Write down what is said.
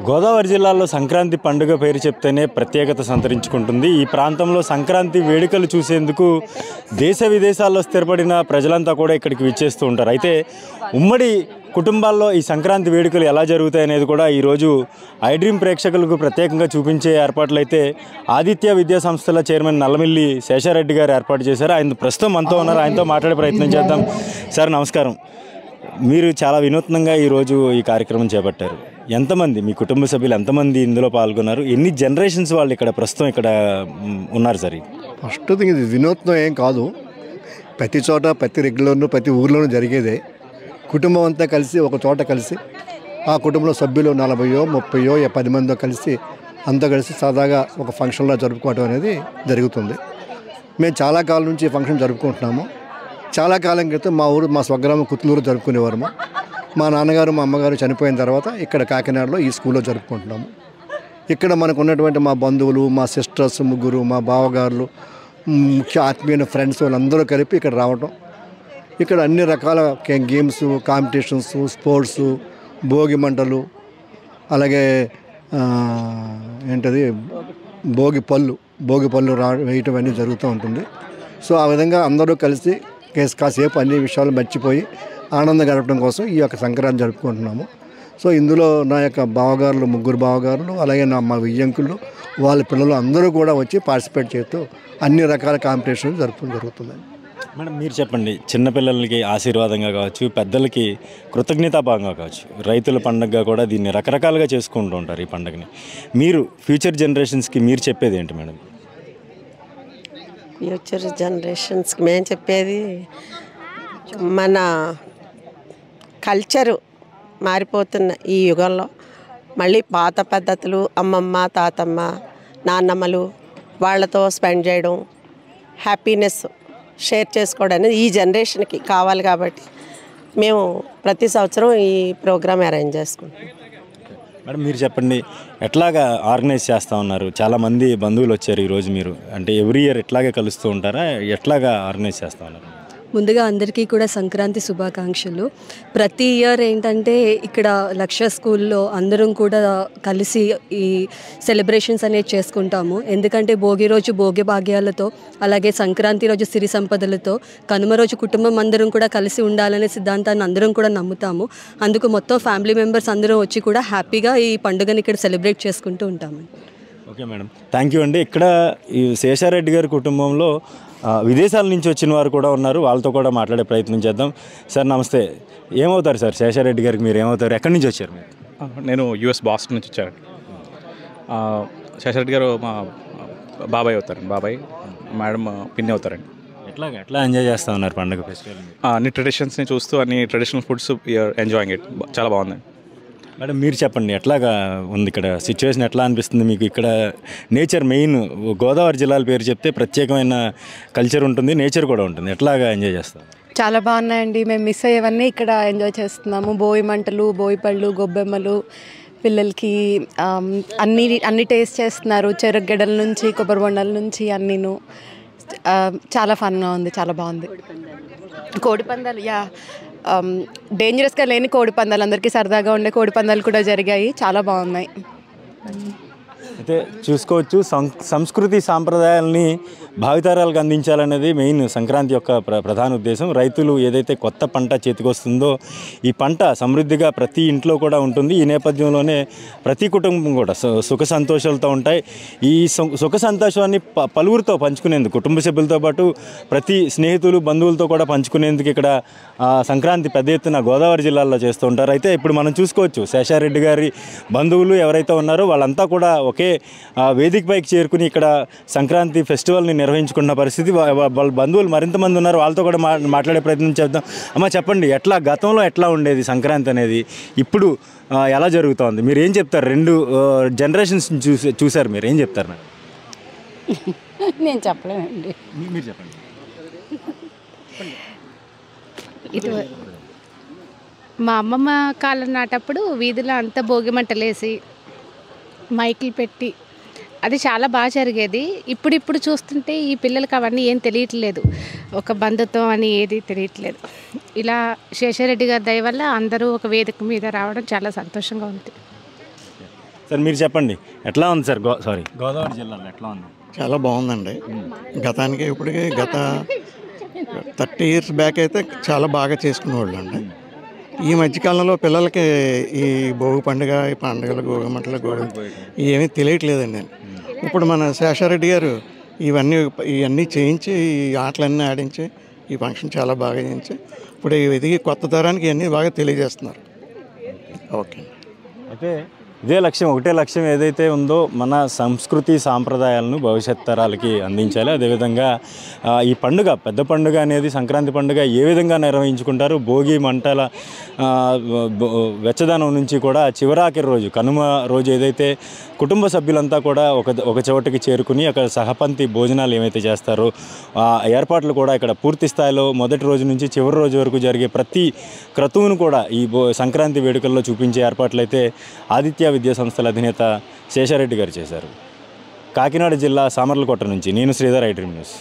గోదావరి జిల్లాలో సంక్రాంతి పండుగ పేరు చెప్తేనే ప్రత్యేకత సంతరించుకుంటుంది. ఈ ప్రాంతంలో సంక్రాంతి వేడుకలు చూసేందుకు దేశ విదేశాల్లో స్థిరపడిన ప్రజలంతా కూడా ఇక్కడికి విచ్చేస్తూ ఉంటారు. అయితే ఉమ్మడి కుటుంబాల్లో ఈ సంక్రాంతి వేడుకలు ఎలా జరుగుతాయి అనేది కూడా ఈరోజు ఐ డ్రీమ్ ప్రేక్షకులకు ప్రత్యేకంగా చూపించే ఏర్పాట్లు అయితే ఆదిత్య విద్యా సంస్థల చైర్మన్ నల్లమిల్లి శేషారెడ్డి గారు ఏర్పాటు చేశారు. ఆయన ప్రస్తుతం మనతో ఉన్నారు. ఆయనతో మాట్లాడే ప్రయత్నం చేద్దాం. సార్ నమస్కారం. మీరు చాలా వినూత్నంగా ఈరోజు ఈ కార్యక్రమం చేపట్టారు. ఎంతమంది మీ కుటుంబ సభ్యులు ఎంతమంది ఇందులో పాల్గొన్నారు? ఎన్ని జనరేషన్స్ వాళ్ళు ఇక్కడ ప్రస్తుతం ఇక్కడ ఉన్నారు సార్? ఫస్ట్ థింగ్ ఇది వినూత్నం ఏం కాదు. ప్రతి చోట ప్రతి రెగ్యులర్ను ప్రతి ఊర్లోనూ జరిగేదే. కుటుంబం అంతా కలిసి ఒక చోట కలిసి ఆ కుటుంబంలో సభ్యులు 40 30 10 మందో కలిసి అంతా కలిసి సరదాగా ఒక ఫంక్షన్లో జరుపుకోవడం అనేది జరుగుతుంది. మేము చాలా కాలం నుంచి ఈ ఫంక్షన్ జరుపుకుంటున్నాము. చాలా కాలం క్రితం మా స్వగ్రామం కుత్లూరు జరుపుకునేవారము. మా నాన్నగారు మా అమ్మగారు చనిపోయిన తర్వాత ఇక్కడ కాకినాడలో ఈ స్కూల్లో జరుపుకుంటున్నాము. ఇక్కడ మనకు ఉన్నటువంటి మా బంధువులు, మా సిస్టర్స్ ముగ్గురు, మా బావగారులు, ముఖ్య ఆత్మీయ ఫ్రెండ్స్ వాళ్ళందరూ కలిపి ఇక్కడ రావటం. ఇక్కడ అన్ని రకాల గేమ్స్, కాంపిటీషన్స్, స్పోర్ట్స్, భోగి మంటలు, అలాగే ఏంటది భోగి పళ్ళు వేయటం అన్నీ జరుగుతూ ఉంటుంది. సో ఆ విధంగా అందరూ కలిసి కాసేపు అన్ని విషయాలు మర్చిపోయి ఆనందం గడపడం కోసం ఈ యొక్క సంక్రాంతి జరుపుకుంటున్నాము. సో ఇందులో నా యొక్క బావగారులు, ముగ్గురు బావగారులు, అలాగే మా వియ్యంకులు, వాళ్ళ పిల్లలు అందరూ కూడా వచ్చి పార్టిసిపేట్ చేస్తూ అన్ని రకాల కాంపిటీషన్లు జరపడం జరుగుతుంది. మేడం మీరు చెప్పండి, చిన్నపిల్లలకి ఆశీర్వాదంగా కావచ్చు, పెద్దలకి కృతజ్ఞతాభావంగా కావచ్చు, రైతుల పండుగగా కూడా దీన్ని రకరకాలుగా చేసుకుంటూ ఉంటారు ఈ పండుగని. మీరు ఫ్యూచర్ జనరేషన్స్కి మీరు చెప్పేది ఏంటి మేడం? ఫ్యూచర్ జనరేషన్స్కి మేము చెప్పేది, మన కల్చరు మారిపోతున్న ఈ యుగంలో మళ్ళీ పాత పద్ధతులు, అమ్మమ్మ, తాతమ్మ, నాన్నమ్మలు వాళ్ళతో స్పెండ్ చేయడం, హ్యాపీనెస్ షేర్ చేసుకోవడం అనేది ఈ జనరేషన్కి కావాలి. కాబట్టి మేము ప్రతి సంవత్సరం ఈ ప్రోగ్రామ్ అరేంజ్ చేసుకుంటాం. మేడం మీరు చెప్పండి, ఎట్లాగా ఆర్గనైజ్ చేస్తూ ఉన్నారు? చాలామంది బంధువులు వచ్చారు ఈరోజు. మీరు అంటే ఎవ్రీ ఇయర్ ఎట్లాగే కలుస్తూ ఉంటారా? ఎట్లాగా ఆర్గనైజ్ చేస్తూ ఉన్నారు? ముందుగా అందరికీ కూడా సంక్రాంతి శుభాకాంక్షలు. ప్రతి ఇయర్ ఏంటంటే ఇక్కడ లక్ష్య స్కూల్లో అందరం కూడా కలిసి ఈ సెలబ్రేషన్స్ అనేది చేసుకుంటాము. ఎందుకంటే భోగి రోజు భోగి భాగ్యాలతో, అలాగే సంక్రాంతి రోజు సిరి సంపదలతో, కనుమ రోజు కుటుంబం అందరం కూడా కలిసి ఉండాలనే సిద్ధాంతాన్ని అందరం కూడా నమ్ముతాము. అందుకు మొత్తం ఫ్యామిలీ మెంబర్స్ అందరం వచ్చి కూడా హ్యాపీగా ఈ పండుగని ఇక్కడ సెలబ్రేట్ చేసుకుంటూ ఉంటాము. ఓకే మేడం, థ్యాంక్ యూ అండి. ఇక్కడ ఈ శేషారెడ్డి గారి కుటుంబంలో విదేశాల నుంచి వచ్చిన వారు కూడా ఉన్నారు. వాళ్ళతో కూడా మాట్లాడే ప్రయత్నం చేద్దాం. సార్ నమస్తే. ఏమవుతారు సార్ శేషారెడ్డి గారికి? మీరు ఏమవుతారు? ఎక్కడి నుంచి వచ్చారు మీరు? నేను యుఎస్ బాస్టన్ నుంచి వచ్చాను. శేషారెడ్డి గారు మా బాబాయ్ అవుతారండి. బాబాయ్, మేడం పిన్ని అవుతారండి. ఎట్లా ఎంజాయ్ చేస్తూ ఉన్నారు పండుగ ఫెస్టివల్? అన్ని ట్రెడిషన్స్ని చూస్తూ అన్ని ట్రెడిషనల్ ఫుడ్స్ ఎంజాయింగ్ ఇట్. చాలా బాగుంది మేడం. మీరు చెప్పండి, ఎట్లాగా ఉంది ఇక్కడ సిచ్యువేషన్? ఎట్లా అనిపిస్తుంది మీకు? ఇక్కడ నేచర్ మెయిన్, గోదావరి జిల్లాల పేరు చెప్తే ప్రత్యేకమైన కల్చర్ ఉంటుంది, నేచర్ కూడా ఉంటుంది. ఎట్లాగా ఎంజాయ్ చేస్తాం? చాలా బాగున్నాయండి. మేము మిస్ అయ్యేవన్నీ ఇక్కడ ఎంజాయ్ చేస్తున్నాము. భోగి మంటలు, భోగి పళ్ళు, గొబ్బెమ్మలు, పిల్లలకి అన్ని టేస్ట్ చేస్తున్నారు. చెరుగడ్డల నుంచి కొబ్బరి బొండాల నుంచి అన్నీను. చాలా ఫన్గా ఉంది, చాలా బాగుంది. కోడిపందాలు, డేంజరస్గా లేని కోడిపందాలు, అందరికీ సరదాగా ఉండే కోడిపందాలు కూడా జరిగాయి. చాలా బాగున్నాయి. అయితే చూసుకోవచ్చు, సంస్కృతి సాంప్రదాయాలని భావితరాలకు అందించాలనేది మెయిన్ సంక్రాంతి యొక్క ప్రధాన ఉద్దేశం. రైతులు ఏదైతే కొత్త పంట చేతికొస్తుందో ఈ పంట సమృద్ధిగా ప్రతి ఇంట్లో కూడా ఉంటుంది. ఈ నేపథ్యంలోనే ప్రతి కుటుంబం కూడా సుఖ సంతోషాలతో ఉంటాయి. ఈ సుఖ సంతోషాన్ని పలువురితో పంచుకునేందుకు, కుటుంబ సభ్యులతో పాటు ప్రతి స్నేహితులు, బంధువులతో కూడా పంచుకునేందుకు ఇక్కడ సంక్రాంతి పెద్ద ఎత్తున గోదావరి జిల్లాలో చేస్తూ ఉంటారు. అయితే ఇప్పుడు మనం చూసుకోవచ్చు, శేషారెడ్డి గారి బంధువులు ఎవరైతే ఉన్నారో వాళ్ళంతా కూడా ఒకే వేదిక పైకి చేరుకుని ఇక్కడ సంక్రాంతి ఫెస్టివల్ని నిర్వహించుకున్న పరిస్థితి. వాళ్ళ బంధువులు మరింతమంది ఉన్నారు, వాళ్ళతో కూడా మాట్లాడే ప్రయత్నం చేద్దాం. అమ్మ చెప్పండి, గతంలో ఎట్లా ఉండేది సంక్రాంతి అనేది, ఇప్పుడు ఎలా జరుగుతోంది? మీరు ఏం చెప్తారు? రెండు జనరేషన్స్ చూసారు, మీరు ఏం చెప్తారు? నేను చెప్పలేనండి, మీరు చెప్పండి. ఇటు మా అమ్మమ్మ కాలం నాటప్పుడు వీధిలో అంతా భోగి మంటలేసి మైకులు పెట్టి అది చాలా బాగా జరిగేది. ఇప్పుడు చూస్తుంటే ఈ పిల్లలకి అవన్నీ ఏం తెలియట్లేదు, ఒక బంధుత్వం అని ఏది తెలియట్లేదు. ఇలా శేషారెడ్డి గారి దయ వల్ల అందరూ ఒక వేదిక మీద రావడం చాలా సంతోషంగా ఉంది. సార్ మీరు చెప్పండి, ఎట్లా ఉంది సార్ గోదావరి జిల్లాలో ఎట్లా ఉంది? చాలా బాగుందండి. గతానికి ఇప్పటికి గత 30 years బ్యాక్ అయితే చాలా బాగా చేసుకునేవాళ్ళు అండి. ఈ మధ్యకాలంలో పిల్లలకి ఈ భోగి పండుగ, ఈ పండుగలు, గోగమంటలు, ఇవేమీ తెలియట్లేదండి. ఇప్పుడు మన శేషారెడ్డి గారు ఇవన్నీ చేయించి, ఈ ఆటలన్నీ ఆడించి, ఈ ఫంక్షన్ చాలా బాగా చేయించి ఇప్పుడు ఇది కొత్త తరానికి ఇవన్నీ బాగా తెలియజేస్తున్నారు. ఓకే. అయితే ఇదే లక్ష్యం, ఒకటే లక్ష్యం ఏదైతే ఉందో, మన సంస్కృతి సాంప్రదాయాలను భవిష్యత్ తరాలకి అందించాలి. అదేవిధంగా ఈ పండుగ, పెద్ద పండుగ అనేది సంక్రాంతి పండుగ ఏ విధంగా నిర్వహించుకుంటారు, భోగి మంటల వెచ్చదనం నుంచి కూడా చివరాఖరి రోజు, కనుమ రోజు ఏదైతే కుటుంబ సభ్యులంతా కూడా ఒక చోటకి చేరుకుని అక్కడ సహపంక్తి భోజనాలు ఏమైతే చేస్తారో ఆ ఏర్పాట్లు కూడా ఇక్కడ పూర్తి స్థాయిలో మొదటి రోజు నుంచి చివరి రోజు వరకు జరిగే ప్రతి క్రతువును కూడా ఈ సంక్రాంతి వేడుకల్లో చూపించే ఏర్పాట్లు అయితే ఆదిత్య విద్యా సంస్థల అధినేత శేషారెడ్డి గారు చేశారు. కాకినాడ జిల్లా సామర్లకోట నుంచి నేను శ్రీధర్, ఐ డ్రీమ్ న్యూస్.